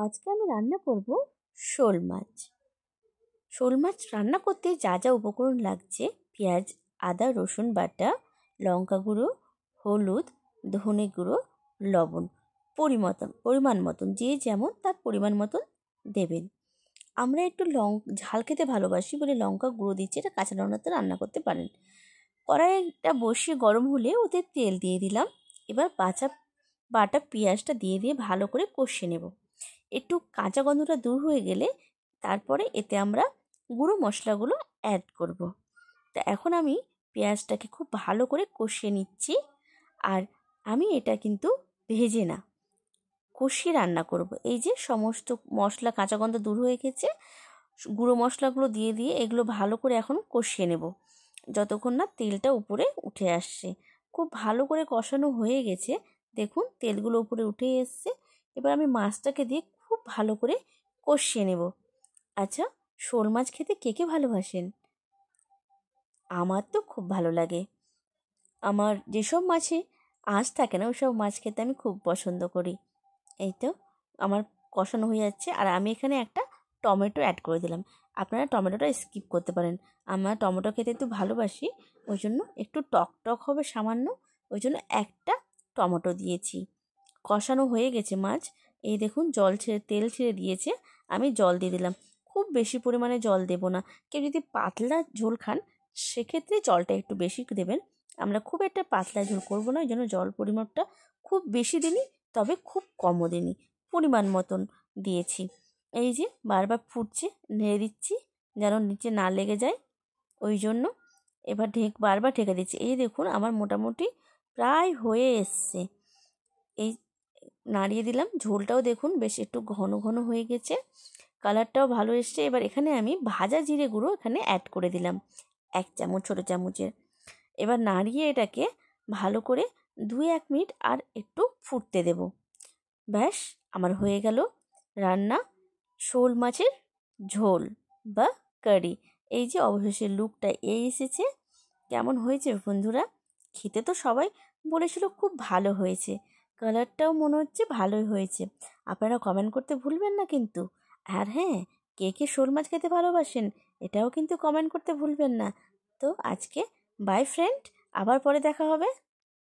আজকে আমি রান্না করব শোল মাছ। শোল মাছ রান্না করতে যা যা উপকরণ লাগছে: পেঁয়াজ, আদা, রসুন বাটা, লঙ্কা গুঁড়ো, হলুদ, ধনে গুঁড়ো, লবণ, পরিমাণ মতন যে যেমন তার পরিমাণ মতন দেবেন। আমরা একটু ঝাল খেতে ভালোবাসি বলে লঙ্কা গুঁড়ো দিচ্ছি, এটা কাঁচা লঙ্কাতে রান্না করতে পারেন। কড়াইটা বসিয়ে গরম হলে ওতে তেল দিয়ে দিলাম। এবার বাটা পেঁয়াজটা দিয়ে ভালো করে কষিয়ে নেব। একটু কাঁচা গন্ধটা দূর হয়ে গেলে তারপরে এতে আমরা গুঁড়ো মশলাগুলো অ্যাড করব। তা এখন আমি পেঁয়াজটাকে খুব ভালো করে কষিয়ে নিচ্ছি। আর আমি এটা কিন্তু ভেজে না, কষিয়ে রান্না করব। এই যে সমস্ত মশলা কাঁচা গন্ধ দূর হয়ে গেছে, গুঁড়ো মশলাগুলো দিয়ে এগুলো ভালো করে এখন কষিয়ে নেব যতক্ষণ না তেলটা উপরে উঠে আসছে। খুব ভালো করে কষানো হয়ে গেছে, দেখুন তেলগুলো উপরে উঠে এসছে। এবার আমি মাছটাকে দিয়ে খুব ভালো করে কষিয়ে নেব। আচ্ছা, শোল মাছ খেতে কে কে ভালোবাসেন? আমার তো খুব ভালো লাগে। আমার যেসব মাছে আঁশ থাকে না ওইসব মাছ খেতে আমি খুব পছন্দ করি। এই তো আমার কষানো হয়ে যাচ্ছে, আর আমি এখানে একটা টমেটো অ্যাড করে দিলাম। আপনারা টমেটোটা স্কিপ করতে পারেন। আমরা টমেটো খেতে একটু ভালোবাসি, ওই জন্য একটু টক টক হবে সামান্য, ওই জন্য একটা টমেটো দিয়েছি। কষানো হয়ে গেছে মাছ, এই দেখুন তেল ছেড়ে দিয়েছে। আমি জল দিয়ে দিলাম। খুব বেশি পরিমাণে জল দেব না। কেউ যদি পাতলা ঝোল খান সেক্ষেত্রে জলটা একটু বেশি দেবেন। আমরা খুব একটা পাতলা ঝোল করবো না, ওই জন্য জল পরিমাপটা খুব বেশি দিইনি, তবে খুব কমও দিইনি, পরিমাণ মতন দিয়েছি। এই যে বারবার ফুটছে, নেড়ে দিচ্ছি যেন নিচে না লেগে যায়, ওই জন্য এবার বারবার ঢেকে দিচ্ছি। এই দেখুন আমার মোটামুটি প্রায় হয়ে এসছে। এই নাড়িয়ে দিলাম, ঝোলটাও দেখুন বেশ একটু ঘন ঘন হয়ে গেছে, কালারটাও ভালো এসছে। এবার এখানে আমি ভাজা জিরে গুঁড়ো এখানে অ্যাড করে দিলাম 1 চামচ, ছোটো চামচের। এবার নাড়িয়ে এটাকে ভালো করে 2-1 মিনিট আর একটু ফুটতে দেব। ব্যাস, আমার হয়ে গেল রান্না শোল মাছের ঝোল বা কারি। এই যে অবশেষে লুকটা এই এসেছে। কেমন হয়েছে বন্ধুরা? খেতে তো সবাই বলেছিল খুব ভালো হয়েছে, কালারটাও মনে হচ্ছে ভালোই হয়েছে। আপনারা কমেন্ট করতে ভুলবেন না কিন্তু। আর হ্যাঁ, কে কে শোল মাছ খেতে ভালোবাসেন এটাও কিন্তু কমেন্ট করতে ভুলবেন না। তো আজকে বাই ফ্রেন্ড, আবার পরে দেখা হবে।